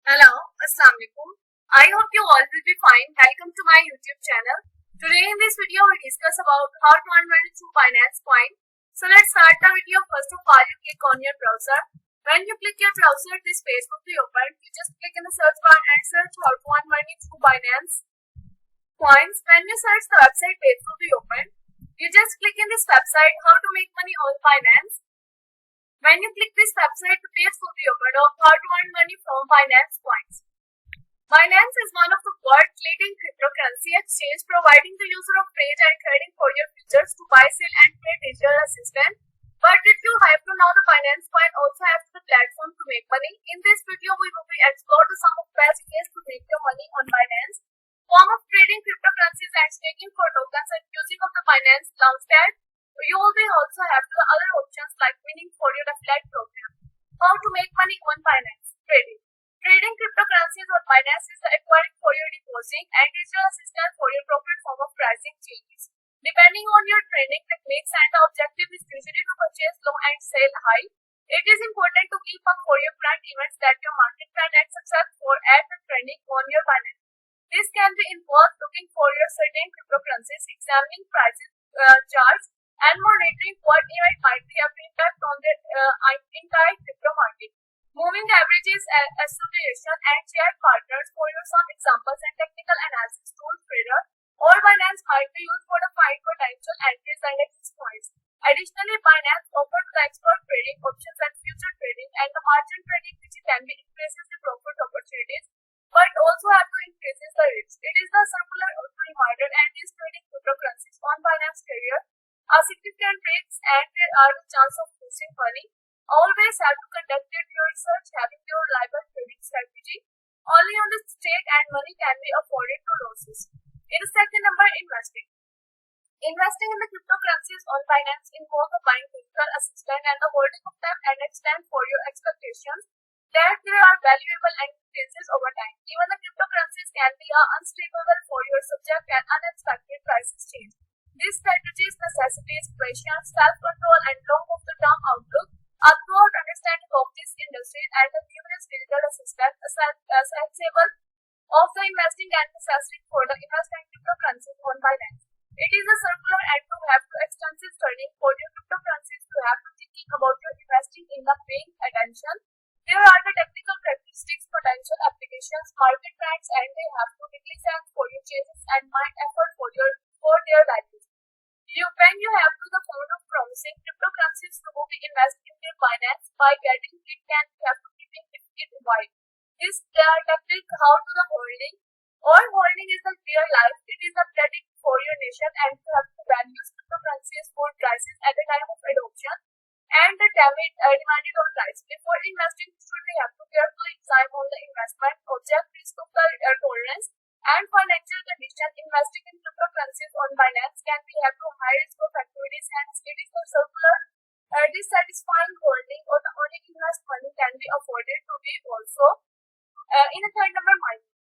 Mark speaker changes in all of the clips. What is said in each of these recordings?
Speaker 1: Hello, Assalamu alaikum. I hope you all will be fine. Welcome to my YouTube channel. Today in this video we discuss about how to earn money through Binance Coin. So let's start the video. First of all, you click on your browser. When you click your browser, this page will be open. You just click in the search bar and search how to earn money through Binance Coins. When you search, the website page will be open. You just click in this website, how to make money on Binance. When you click this website, the page will be opened of how to earn money from Binance Coins. Binance is one of the world's leading cryptocurrency exchange, providing the user of trade and trading for your futures to buy, sell, and pay digital assistant. But did you have to know the Binance Coin also has the platform to make money? In this video, we will be exploring some of the best ways to make your money on Binance, form of trading cryptocurrencies and staking for tokens, and using of the Binance Launchpad. You will also have the other options like winning for your affiliate program. How to make money on Binance? Trading. Trading cryptocurrencies on Binance is the acquiring for your depositing and digital assistance for your profit form of pricing changes. Depending on your trading techniques, and the objective is usually to purchase low and sell high. It is important to keep up for your current events that your market trend and success for at the trending on your Binance. This can be involved looking for your certain cryptocurrencies, examining prices, charts, and monitoring what event might be have impact on the entire crypto market. Moving averages, association, and shared partners for your some examples and technical analysis tools trader or Binance might be used for the find potential entries and exit points. Additionally, Binance offers the expert trading options and future trading and the margin trading, which can be increases the profit opportunities but also have to increases the risks. It is the circular auto reminder and is trading cryptocurrencies on Binance carrier are significant risks and there are the chance of losing money. Always have to conduct your research having your reliable trading strategy. Only on the stake and money can be afforded to losses. In the second number, investing. Investing in the cryptocurrencies on Binance involves the buying digital assistant and the holding of them and extend for your expectations that there are valuable and increases over time. Even the cryptocurrencies can be unstable for your subject and unexpected prices change. These strategies necessitates patience, self-control, and long-term outlook. A thorough understanding of this industry and the numerous digital assistants accessible of the investing and necessary for the investment cryptocurrencies on Binance. It is a circular and to have to extensive studying for your cryptocurrencies to have to thinking about your investing in the paying attention. There are the technical characteristics, potential applications, market trends, and they have to deeply sense for your changes and mind effort for their values. When you have to the phone of promising cryptocurrencies to be invested in their Binance by getting it can have to keep it wide. This tactic how to the holding or holding is the real life. It is a predict for your nation and to have to values cryptocurrencies for prices at the time of adoption and the demanded on price. Before investing, you have to carefully examine on the investment object, risk of the tolerance, and financial condition. Investing in cryptocurrencies on Binance can be have to high risk of activities, hence it is the circular dissatisfying holding or the only invest money can be afforded to be also. In the third number, mining.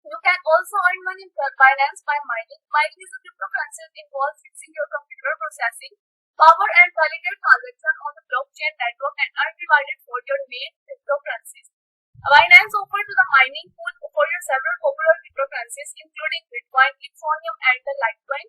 Speaker 1: You can also earn money in Binance by mining. Mining is a cryptocurrency that involves fixing your computer processing power and validate transaction on the blockchain network and undivided for your main cryptocurrencies. Binance offers the mining pool for your several popular cryptocurrencies including Bitcoin, Ethereum, and the Litecoin.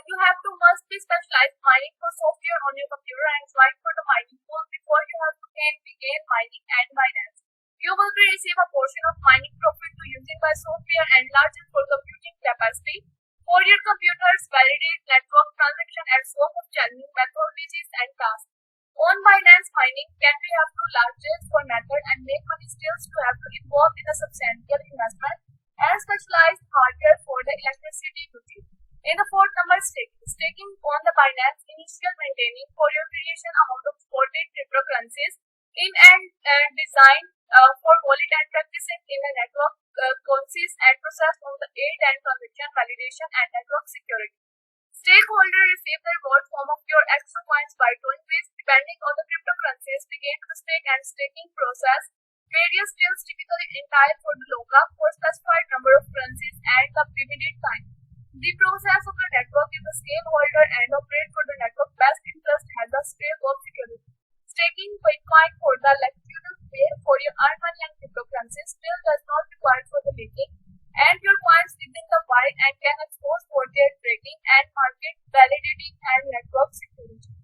Speaker 1: You have to must be specialized mining for software on your computer and join for the mining pool before you have to begin mining and Binance. You will receive a portion of mining profit to using by software and larger for computing capacity. For your computers, validate network transaction and scope of challenging methodologies and tasks. On Binance, mining can be have to largest for method and make money skills to have to involve in a substantial investment and specialized hardware for the electricity duty. In the fourth number, staking. Staking on the Binance initial maintaining for your creation amount of supported cryptocurrencies in and design for wallet and practicing in a network consists and process on the aid and transaction validation and network security. Stakeholders receive the reward form of your extra coins by doing this depending on the cryptocurrencies begin to stake and staking process. Various deals typically entitle for the lockup for specified number of currencies and the limited time. The process of the network is the stakeholder and operate for the network best interest has the stake of security. Staking Bitcoin for the pay for your earn money and cryptocurrency still does not require for the making, and your coins within the white and can expose for their trading and market validating and network security.